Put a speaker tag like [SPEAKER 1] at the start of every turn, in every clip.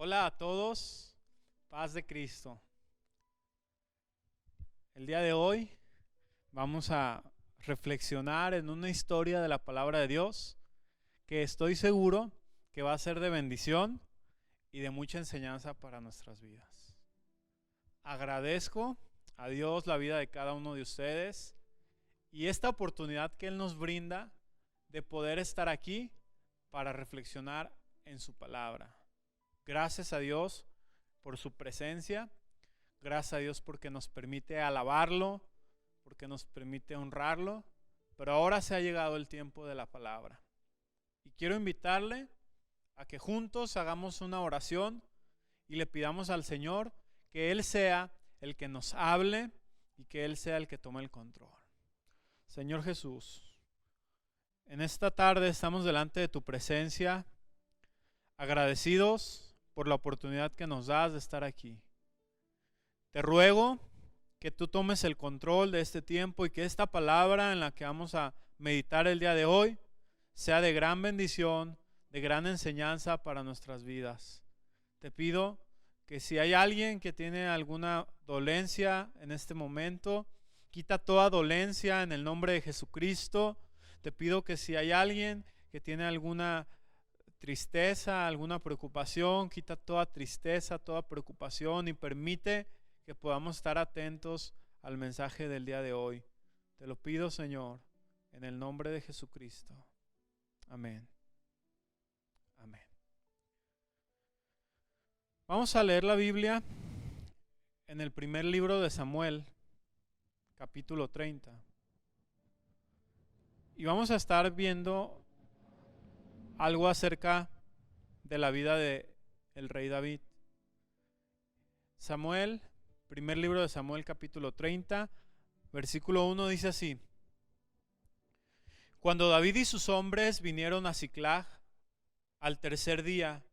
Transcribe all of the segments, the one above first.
[SPEAKER 1] Hola a todos, paz de Cristo. El día de hoy vamos a reflexionar en una historia de la palabra de Dios que estoy seguro que va a ser de bendición y de mucha enseñanza para nuestras vidas. Agradezco a Dios la vida de cada uno de ustedes y esta oportunidad que Él nos brinda de poder estar aquí para reflexionar en su palabra. Gracias a Dios por su presencia, gracias a Dios porque nos permite alabarlo, porque nos permite honrarlo, pero ahora se ha llegado el tiempo de la palabra. Y quiero invitarle a que juntos hagamos una oración y le pidamos al Señor que Él sea el que nos hable y que Él sea el que tome el control. Señor Jesús, en esta tarde estamos delante de tu presencia, agradecidos por la oportunidad que nos das de estar aquí. Te ruego que tú tomes el control de este tiempo y que esta palabra en la que vamos a meditar el día de hoy sea de gran bendición, de gran enseñanza para nuestras vidas. Te pido que si hay alguien que tiene alguna dolencia en este momento, quita toda dolencia en el nombre de Jesucristo. Te pido que si hay alguien que tiene alguna tristeza, alguna preocupación, quita toda tristeza, toda preocupación y permite que podamos estar atentos al mensaje del día de hoy. Te lo pido, Señor, en el nombre de Jesucristo. Amén. Amén. Vamos a leer la Biblia en el primer libro de Samuel, capítulo 30. Y vamos a estar viendo algo acerca de la vida de el rey David. Samuel, primer libro de Samuel, capítulo 30, versículo 1 dice así: Cuando David y sus hombres vinieron a Siclag al tercer día,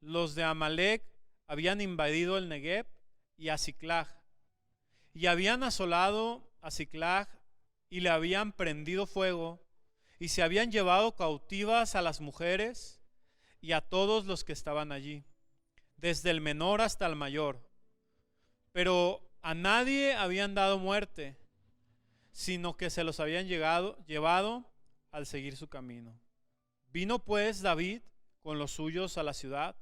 [SPEAKER 1] los de Amalec habían invadido el Negueb y a Siclag, y habían asolado a Siclag y le habían prendido fuego, y se habían llevado cautivas a las mujeres y a todos los que estaban allí, desde el menor hasta el mayor. Pero a nadie habían dado muerte, sino que se los habían llevado al seguir su camino. Vino pues David con los suyos a la ciudad,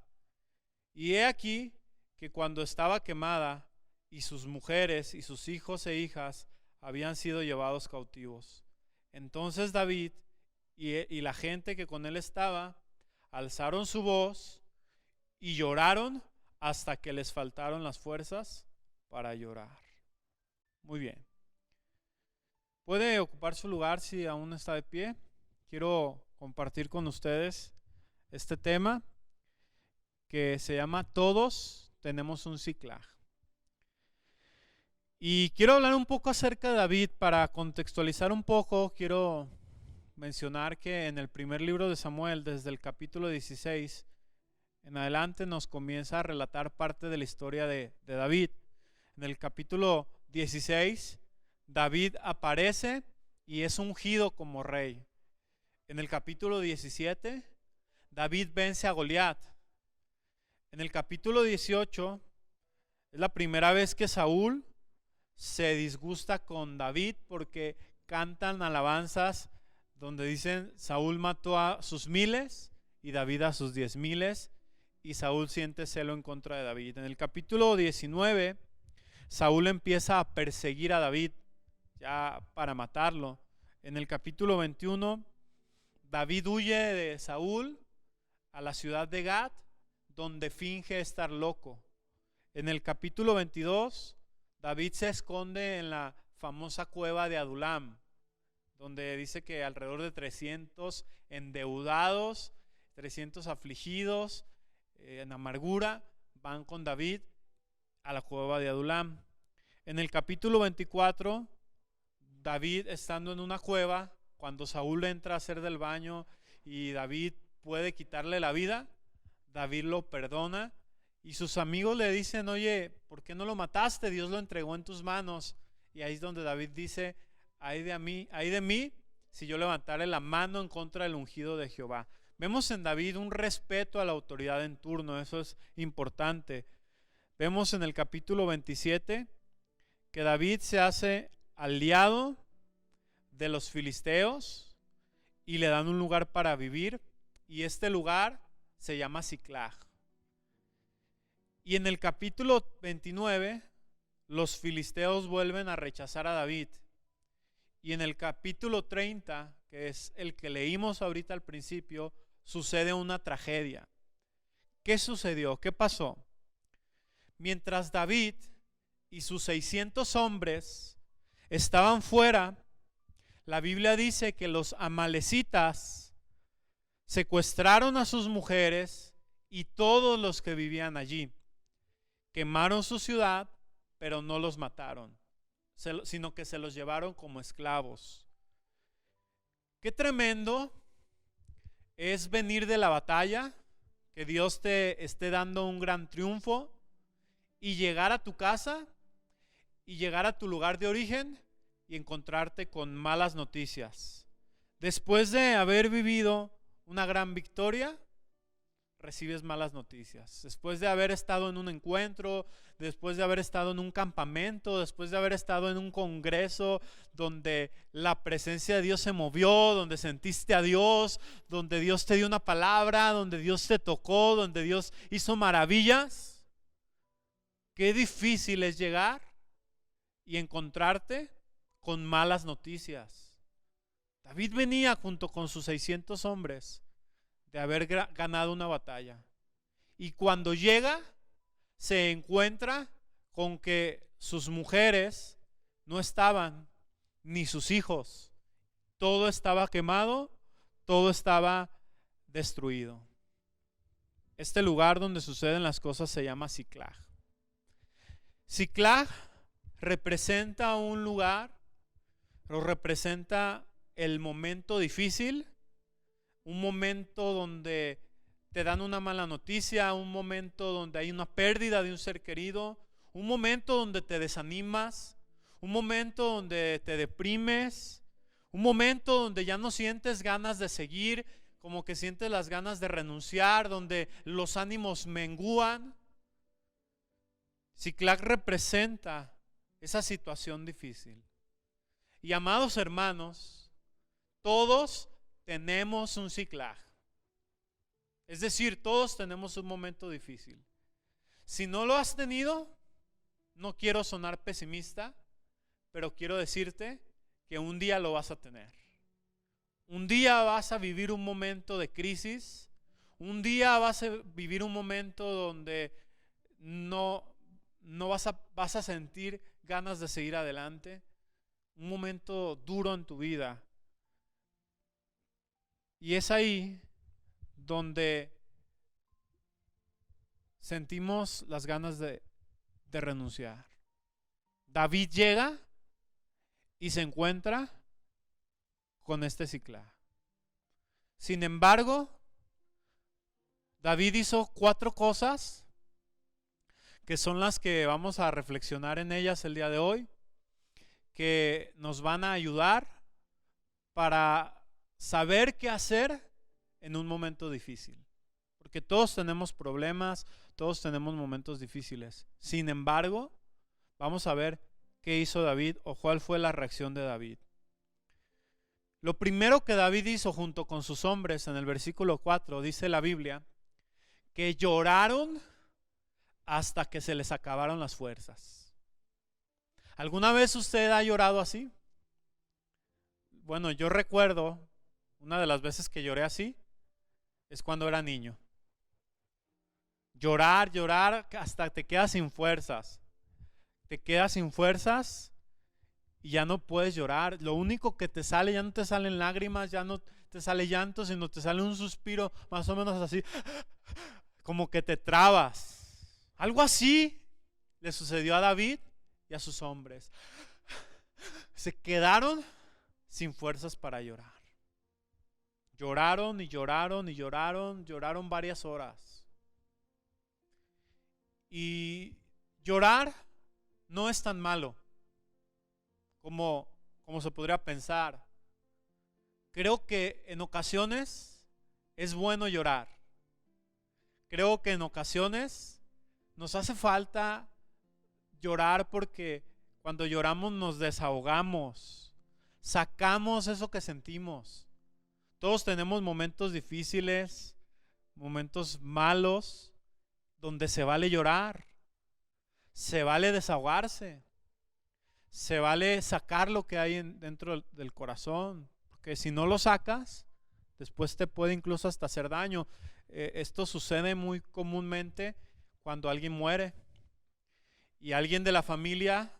[SPEAKER 1] y he aquí que cuando estaba quemada, y sus mujeres y sus hijos e hijas habían sido llevados cautivos, entonces David y la gente que con él estaba alzaron su voz y lloraron hasta que les faltaron las fuerzas para llorar. Muy bien. Puede ocupar su lugar si aún está de pie. Quiero compartir con ustedes este tema que se llama Todos tenemos un Siclag. Y quiero hablar un poco acerca de David. Para contextualizar un poco, quiero mencionar que en el primer libro de Samuel, desde el capítulo 16 en adelante, nos comienza a relatar parte de la historia de David. En el capítulo 16, David aparece y es ungido como rey. En el capítulo 17, David vence a Goliat. En el capítulo 18, es la primera vez que Saúl se disgusta con David porque cantan alabanzas donde dicen: Saúl mató a sus 1000 y David a sus 10,000, y Saúl siente celo en contra de David. En el capítulo 19, Saúl empieza a perseguir a David ya para matarlo. En el capítulo 21, David huye de Saúl a la ciudad de Gat, donde finge estar loco. En el capítulo 22, David se esconde en la famosa cueva de Adulam, donde dice que alrededor de 300 endeudados, 300 afligidos en amargura, van con David a la cueva de Adulam. En el capítulo 24, David estando en una cueva, cuando Saúl entra a hacer del baño y David puede quitarle la vida, David lo perdona y sus amigos le dicen: oye, ¿por qué no lo mataste? Dios lo entregó en tus manos. Y ahí es donde David dice: ay de mí, si yo levantare la mano en contra del ungido de Jehová. Vemos en David un respeto a la autoridad en turno, eso es importante. Vemos en el capítulo 27 que David se hace aliado de los filisteos y le dan un lugar para vivir, y este lugar se llama Siclag. Y en el capítulo 29 los filisteos vuelven a rechazar a David. Y en el capítulo 30, que es el que leímos ahorita al principio, sucede una tragedia. ¿Qué sucedió? ¿Qué pasó? Mientras David y sus 600 hombres estaban fuera, la Biblia dice que los amalecitas secuestraron a sus mujeres y todos los que vivían allí. Quemaron su ciudad, pero no los mataron, sino que se los llevaron como esclavos. Qué tremendo es venir de la batalla, que Dios te esté dando un gran triunfo, y llegar a tu casa y llegar a tu lugar de origen y encontrarte con malas noticias. Después de haber vivido una gran victoria, recibes malas noticias. Después de haber estado en un encuentro, después de haber estado en un campamento, después de haber estado en un congreso donde la presencia de Dios se movió, donde sentiste a Dios, donde Dios te dio una palabra, donde Dios te tocó, donde Dios hizo maravillas, qué difícil es llegar y encontrarte con malas noticias. David venía junto con sus 600 hombres de haber ganado una batalla, y cuando llega se encuentra con que sus mujeres no estaban, ni sus hijos. Todo estaba quemado, todo estaba destruido. Este lugar donde suceden las cosas se llama Siclag. Siclag representa un lugar, pero representa el momento difícil, un momento donde te dan una mala noticia, un momento donde hay una pérdida de un ser querido, un momento donde te desanimas, un momento donde te deprimes, un momento donde ya no sientes ganas de seguir, como que sientes las ganas de renunciar, donde los ánimos mengúan. Siclag representa esa situación difícil. Y amados hermanos, todos tenemos un Siclag. Es decir, todos tenemos un momento difícil. Si no lo has tenido, no quiero sonar pesimista, pero quiero decirte que un día lo vas a tener. Un día vas a vivir un momento de crisis. Un día vas a vivir un momento donde no vas a sentir ganas de seguir adelante. Un momento duro en tu vida. Y es ahí donde sentimos las ganas de renunciar. David llega y se encuentra con este Siclag. Sin embargo, David hizo 4 cosas que son las que vamos a reflexionar en ellas el día de hoy, que nos van a ayudar para saber qué hacer en un momento difícil. Porque todos tenemos problemas, todos tenemos momentos difíciles. Sin embargo, vamos a ver qué hizo David o cuál fue la reacción de David. Lo primero que David hizo junto con sus hombres, en el versículo 4, dice la Biblia, que lloraron hasta que se les acabaron las fuerzas. ¿Alguna vez usted ha llorado así? Bueno, yo recuerdo una de las veces que lloré así es cuando era niño. Llorar hasta te quedas sin fuerzas. Te quedas sin fuerzas y ya no puedes llorar. Lo único que te sale, ya no te salen lágrimas, ya no te sale llanto, sino te sale un suspiro más o menos así, como que te trabas. Algo así le sucedió a David y a sus hombres. Se quedaron sin fuerzas para llorar. Lloraron y lloraron y lloraron, lloraron varias horas. Y llorar no es tan malo como se podría pensar. Creo que en ocasiones es bueno llorar. Creo que en ocasiones nos hace falta llorar porque cuando lloramos nos desahogamos, sacamos eso que sentimos. Todos tenemos momentos difíciles, momentos malos, donde se vale llorar, se vale desahogarse, se vale sacar lo que hay dentro del corazón, porque si no lo sacas, después te puede incluso hasta hacer daño. Esto sucede muy comúnmente cuando alguien muere y alguien de la familia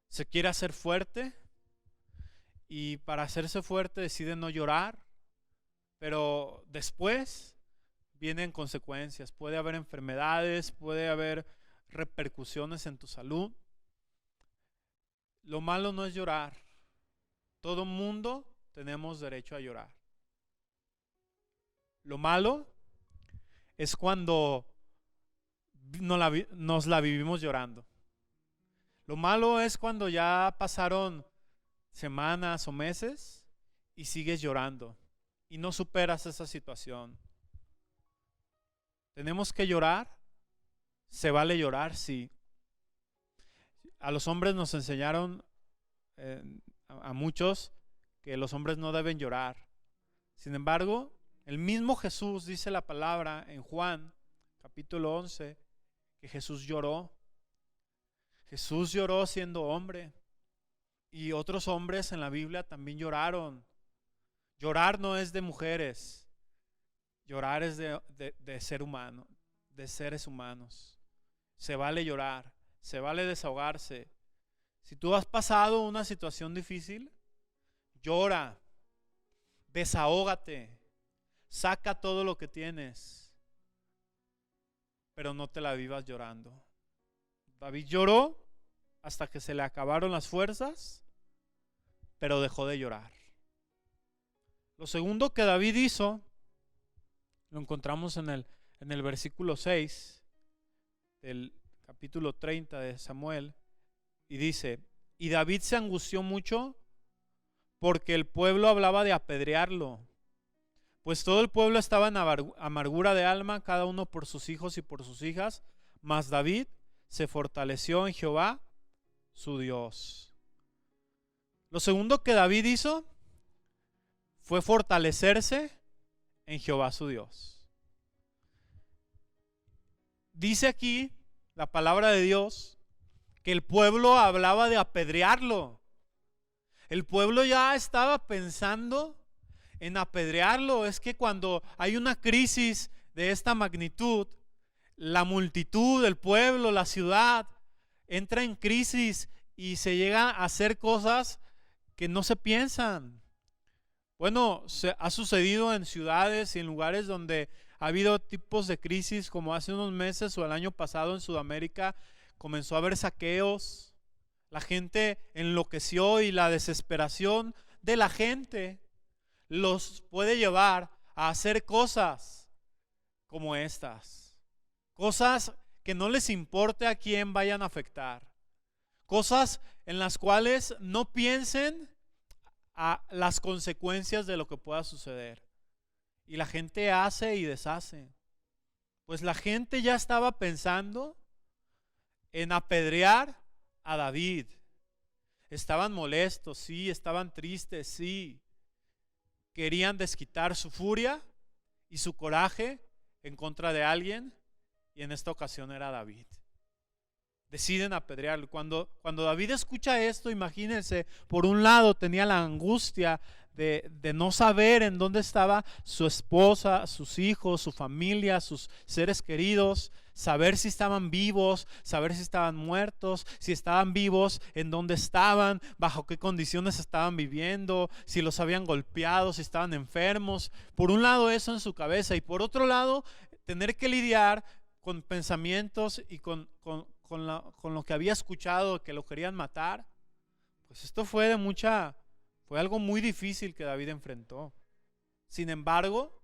[SPEAKER 1] se quiere hacer fuerte y para hacerse fuerte decide no llorar, pero después vienen consecuencias. Puede haber enfermedades, puede haber repercusiones en tu salud. Lo malo no es llorar. Todo mundo tenemos derecho a llorar. Lo malo es cuando nos la vivimos llorando. Lo malo es cuando ya pasaron semanas o meses y sigues llorando y no superas esa situación. ¿Tenemos que llorar? ¿Se vale llorar? Sí. A los hombres nos enseñaron, a muchos, que los hombres no deben llorar. Sin embargo, el mismo Jesús dice la palabra en Juan, capítulo 11, que Jesús lloró. Jesús lloró siendo hombre. Y otros hombres en la Biblia también lloraron. Llorar no es de mujeres. Llorar es de ser humano, de seres humanos. Se vale llorar, se vale desahogarse. Si tú has pasado una situación difícil, llora, desahógate, saca todo lo que tienes, pero no te la vivas llorando. David lloró hasta que se le acabaron las fuerzas, pero dejó de llorar. Lo segundo que David hizo, lo encontramos en el versículo 6 del capítulo 30 de Samuel, y dice: y David se angustió mucho porque el pueblo hablaba de apedrearlo, pues todo el pueblo estaba en amargura de alma, cada uno por sus hijos y por sus hijas, mas David se fortaleció en Jehová, su Dios. Lo segundo que David hizo fue fortalecerse en Jehová, su Dios. Dice aquí la palabra de Dios que el pueblo hablaba de apedrearlo. El pueblo ya estaba pensando en apedrearlo. Es que cuando hay una crisis de esta magnitud, la multitud, el pueblo, la ciudad entra en crisis y se llega a hacer cosas que no se piensan. Bueno, ha sucedido en ciudades y en lugares donde ha habido tipos de crisis, como hace unos meses o el año pasado en Sudamérica comenzó a haber saqueos. La gente enloqueció y la desesperación de la gente los puede llevar a hacer cosas como estas. Cosas que no les importe a quién vayan a afectar. Cosas en las cuales no piensen a las consecuencias de lo que pueda suceder. Y la gente hace y deshace. Pues la gente ya estaba pensando en apedrear a David. Estaban molestos, sí, estaban tristes, sí. Querían desquitar su furia y su coraje en contra de alguien, y en esta ocasión era David. Deciden apedrearlo. Cuando David escucha esto, imagínense, por un lado tenía la angustia de no saber en dónde estaba su esposa, sus hijos, su familia, sus seres queridos, saber si estaban vivos, saber si estaban muertos, si estaban vivos, en dónde estaban, bajo qué condiciones estaban viviendo, si los habían golpeado, si estaban enfermos. Por un lado eso en su cabeza, y por otro lado tener que lidiar con pensamientos y con lo que había escuchado, que lo querían matar. Pues esto fue algo muy difícil que David enfrentó. Sin embargo,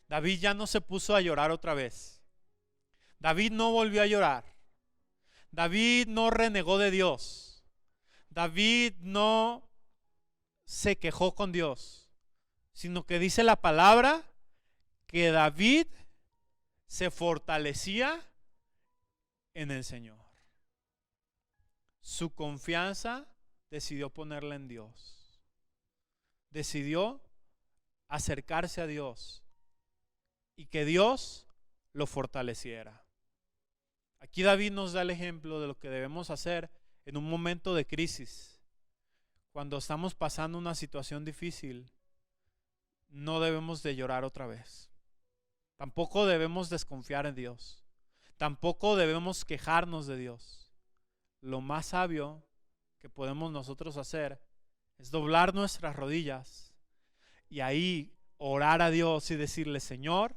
[SPEAKER 1] David ya no se puso a llorar otra vez. David no volvió a llorar. David no renegó de Dios. David no se quejó con Dios, sino que dice la palabra que David se fortalecía en el Señor. Su confianza decidió ponerla en Dios. Decidió acercarse a Dios y que Dios lo fortaleciera. Aquí David nos da el ejemplo de lo que debemos hacer en un momento de crisis. Cuando estamos pasando una situación difícil, no debemos de llorar otra vez. Tampoco debemos desconfiar en Dios. Tampoco debemos quejarnos de Dios. Lo más sabio que podemos nosotros hacer es doblar nuestras rodillas y ahí orar a Dios y decirle: Señor,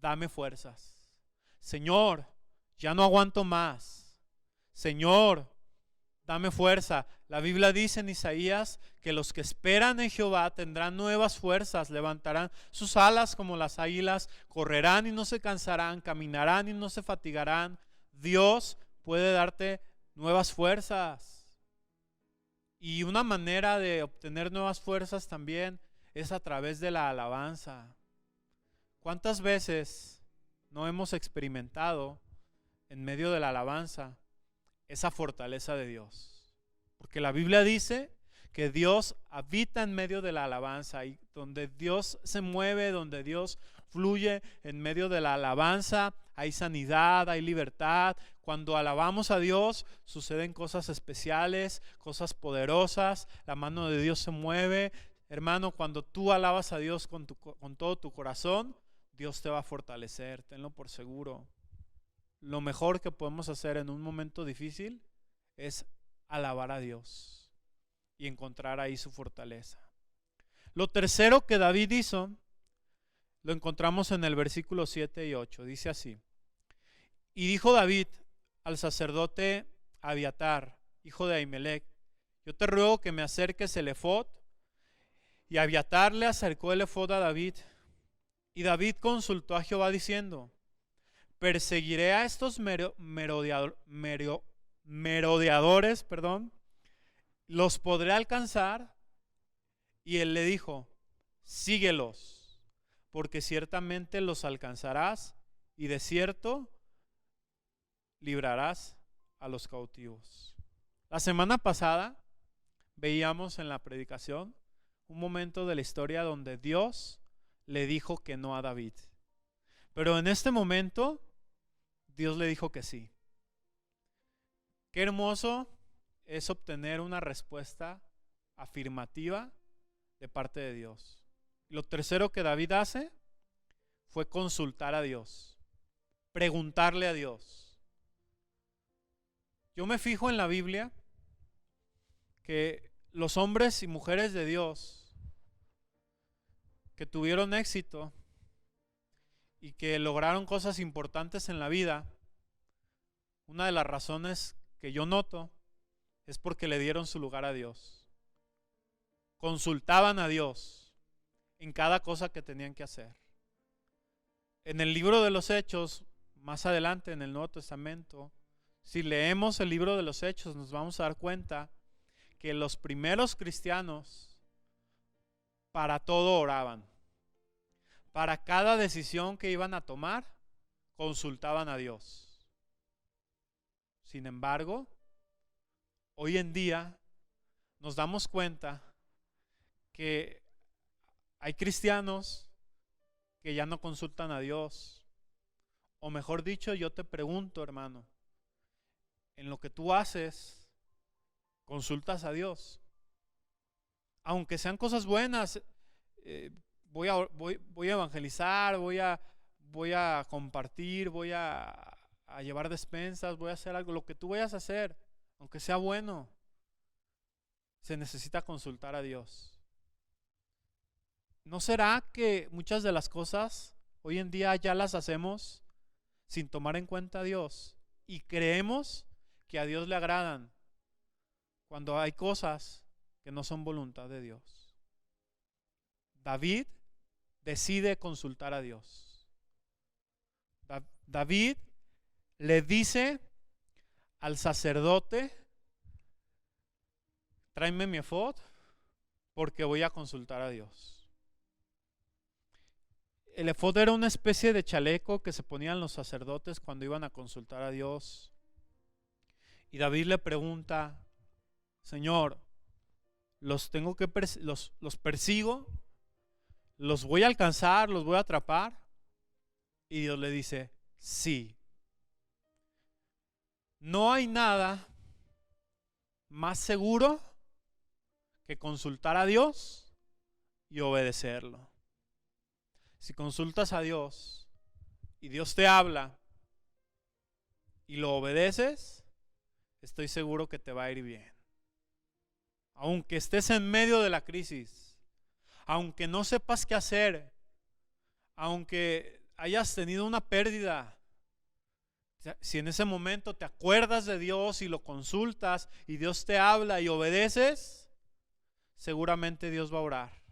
[SPEAKER 1] dame fuerzas. Señor, ya no aguanto más. Señor, dame fuerza. La Biblia dice en Isaías que los que esperan en Jehová tendrán nuevas fuerzas, levantarán sus alas como las águilas, correrán y no se cansarán, caminarán y no se fatigarán. Dios puede darte nuevas fuerzas. Y una manera de obtener nuevas fuerzas también es a través de la alabanza. ¿Cuántas veces no hemos experimentado en medio de la alabanza esa fortaleza de Dios? Porque la Biblia dice que Dios habita en medio de la alabanza, y donde Dios se mueve, donde Dios fluye en medio de la alabanza, hay sanidad, hay libertad. Cuando alabamos a Dios suceden cosas especiales, cosas poderosas, la mano de Dios se mueve. Hermano, cuando tú alabas a Dios con todo tu corazón, Dios te va a fortalecer, tenlo por seguro. Lo mejor que podemos hacer en un momento difícil es alabar a Dios y encontrar ahí su fortaleza. Lo tercero que David hizo lo encontramos en el versículo 7 y 8. Dice así: y dijo David al sacerdote Abiatar, hijo de Ahimelech: yo te ruego que me acerques el efod. Y Abiatar le acercó el efod a David. Y David consultó a Jehová diciendo: perseguiré a estos merodeadores, ¿los podré alcanzar? Y él le dijo: síguelos, porque ciertamente los alcanzarás, y de cierto librarás a los cautivos. La semana pasada veíamos en la predicación un momento de la historia donde Dios le dijo que no a David. Pero en este momento Dios le dijo que sí. Qué hermoso es obtener una respuesta afirmativa de parte de Dios. Lo tercero que David hace fue consultar a Dios, preguntarle a Dios. Yo me fijo en la Biblia que los hombres y mujeres de Dios que tuvieron éxito y que lograron cosas importantes en la vida, una de las razones que yo noto es porque le dieron su lugar a Dios. Consultaban a Dios en cada cosa que tenían que hacer. En el libro de los Hechos, más adelante en el Nuevo Testamento, si leemos el libro de los Hechos, nos vamos a dar cuenta que los primeros cristianos para todo oraban. Para cada decisión que iban a tomar, consultaban a Dios. Sin embargo, hoy en día nos damos cuenta que hay cristianos que ya no consultan a Dios. O mejor dicho, yo te pregunto, hermano, en lo que tú haces, ¿consultas a Dios? Aunque sean cosas buenas, voy a evangelizar, voy a compartir, voy a llevar despensas, voy a hacer algo, lo que tú vayas a hacer, aunque sea bueno, se necesita consultar a Dios. ¿No será que muchas de las cosas hoy en día ya las hacemos sin tomar en cuenta a Dios y creemos que a Dios le agradan cuando hay cosas que no son voluntad de Dios? David decide consultar a Dios. David le dice al sacerdote: tráeme mi efod porque voy a consultar a Dios. El efod era una especie de chaleco que se ponían los sacerdotes cuando iban a consultar a Dios. Y David le pregunta, Señor, los persigo, los voy a alcanzar, los voy a atrapar. Y Dios le dice, sí. No hay nada más seguro que consultar a Dios y obedecerlo. Si consultas a Dios y Dios te habla y lo obedeces, estoy seguro que te va a ir bien. Aunque estés en medio de la crisis, aunque no sepas qué hacer, aunque hayas tenido una pérdida, si en ese momento te acuerdas de Dios y lo consultas y Dios te habla y obedeces, seguramente Dios va a orar.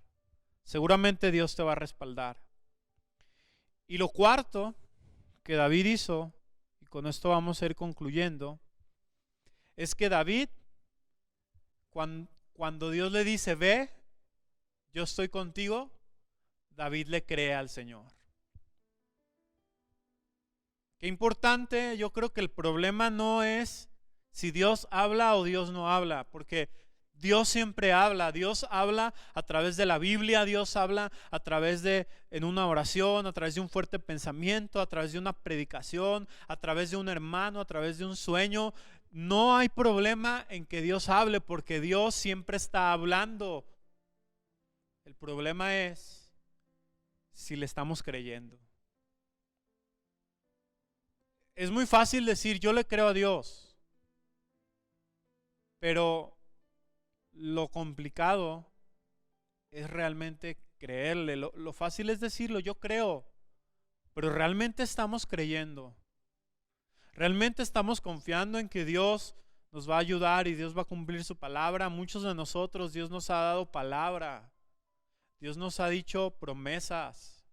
[SPEAKER 1] Seguramente Dios te va a respaldar. Y lo cuarto que David hizo, y con esto vamos a ir concluyendo, es que David, cuando Dios le dice, ve, yo estoy contigo, David le cree al Señor. Qué importante, yo creo que el problema no es si Dios habla o Dios no habla, porque Dios siempre habla. Dios habla a través de la Biblia, Dios habla a través en una oración, a través de un fuerte pensamiento, a través de una predicación, a través de un hermano, a través de un sueño. No hay problema en que Dios hable, porque Dios siempre está hablando. El problema es si le estamos creyendo. Es muy fácil decir, yo le creo a Dios, pero lo complicado es realmente creerle. Lo fácil es decirlo, yo creo, pero realmente estamos creyendo. Realmente estamos confiando en que Dios nos va a ayudar y Dios va a cumplir su palabra. Muchos de nosotros, Dios nos ha dado palabra. Dios nos ha dicho promesas.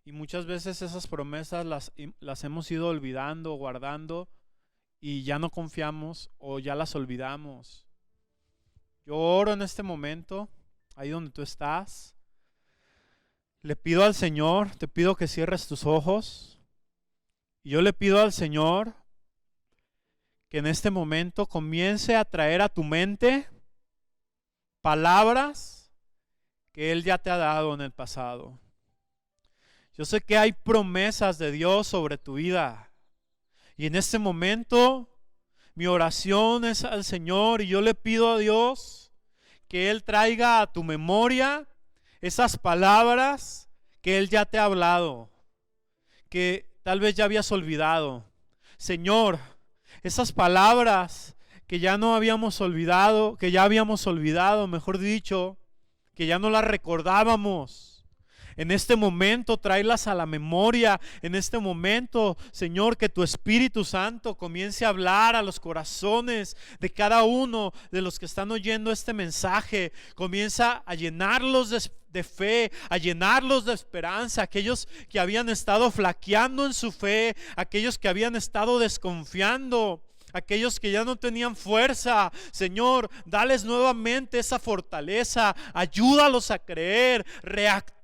[SPEAKER 1] Y muchas veces esas promesas las hemos ido olvidando, guardando, y ya no confiamos o ya las olvidamos. Yo oro en este momento, ahí donde tú estás. Le pido al Señor, te pido que cierres tus ojos. Y yo le pido al Señor que en este momento comience a traer a tu mente palabras que Él ya te ha dado en el pasado. Yo sé que hay promesas de Dios sobre tu vida. Y en este momento mi oración es al Señor y yo le pido a Dios que Él traiga a tu memoria esas palabras que Él ya te ha hablado, que tal vez ya habías olvidado. Señor, esas palabras que ya no habíamos olvidado, que ya habíamos olvidado, mejor dicho, que ya no las recordábamos. En este momento, tráelas a la memoria. En este momento, Señor, que tu Espíritu Santo comience a hablar a los corazones de cada uno de los que están oyendo este mensaje. Comienza a llenarlos de fe, a llenarlos de esperanza. Aquellos que habían estado flaqueando en su fe, aquellos que habían estado desconfiando, aquellos que ya no tenían fuerza. Señor, dales nuevamente esa fortaleza, ayúdalos a creer, reactiva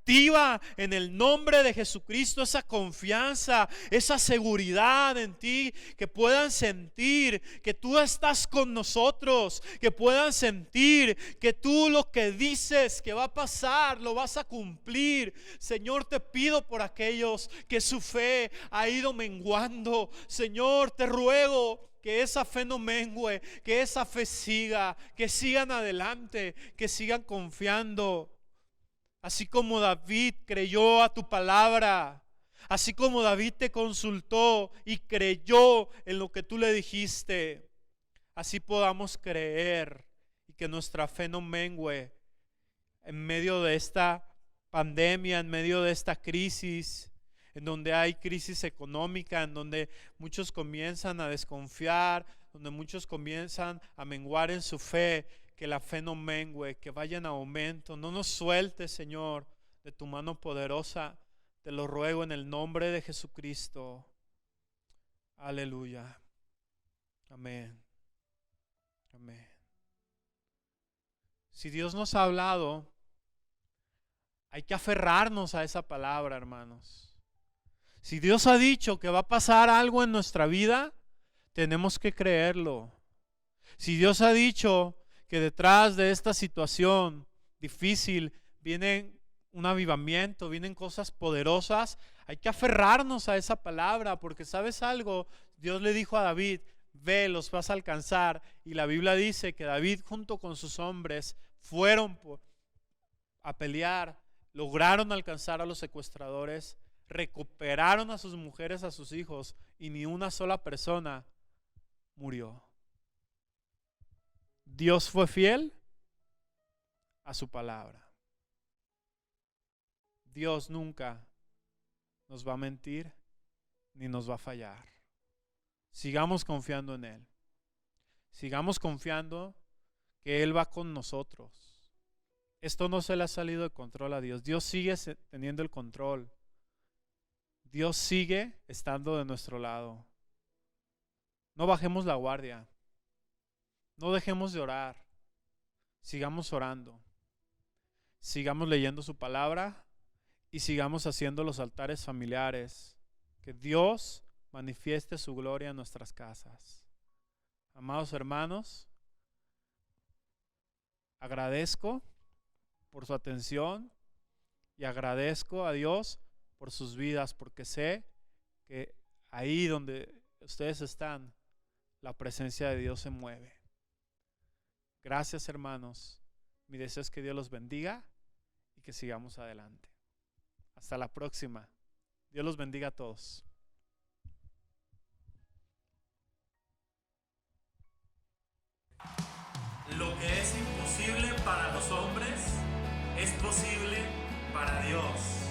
[SPEAKER 1] en el nombre de Jesucristo esa confianza, esa seguridad en ti, que puedan sentir que tú estás con nosotros, que puedan sentir que tú lo que dices que va a pasar, lo vas a cumplir. Señor, te pido por aquellos que su fe ha ido menguando. Señor, te ruego que esa fe no mengue, que esa fe siga, que sigan adelante, que sigan confiando. Así como David creyó a tu palabra, así como David te consultó y creyó en lo que tú le dijiste, así podamos creer y que nuestra fe no mengue en medio de esta pandemia, en medio de esta crisis, en donde hay crisis económica, en donde muchos comienzan a desconfiar, donde muchos comienzan a menguar en su fe. Que la fe no mengue, que vaya en aumento. No nos sueltes, Señor, de tu mano poderosa. Te lo ruego en el nombre de Jesucristo. Aleluya. Amén. Amén. Si Dios nos ha hablado, Hay que aferrarnos a esa palabra, hermanos. Si Dios ha dicho que va a pasar algo en nuestra vida, tenemos que creerlo. Si Dios ha dicho que detrás de esta situación difícil viene un avivamiento, vienen cosas poderosas, hay que aferrarnos a esa palabra, porque ¿sabes algo? Dios le dijo a David, ve, los vas a alcanzar. Y la Biblia dice que David junto con sus hombres fueron a pelear, lograron alcanzar a los secuestradores, recuperaron a sus mujeres, a sus hijos, y ni una sola persona murió. Dios fue fiel a su palabra. Dios nunca nos va a mentir ni nos va a fallar. Sigamos confiando en Él. Sigamos confiando que Él va con nosotros. Esto no se le ha salido de control a Dios. Dios sigue teniendo el control. Dios sigue estando de nuestro lado. No bajemos la guardia. No dejemos de orar. Sigamos orando. Sigamos leyendo su palabra y sigamos haciendo los altares familiares. Que Dios manifieste su gloria en nuestras casas. Amados hermanos, agradezco por su atención y agradezco a Dios por sus vidas, porque sé que ahí donde ustedes están, la presencia de Dios se mueve. Gracias, hermanos. Mi deseo es que Dios los bendiga y que sigamos adelante. Hasta la próxima. Dios los bendiga a todos.
[SPEAKER 2] Lo que es imposible para los hombres es posible para Dios.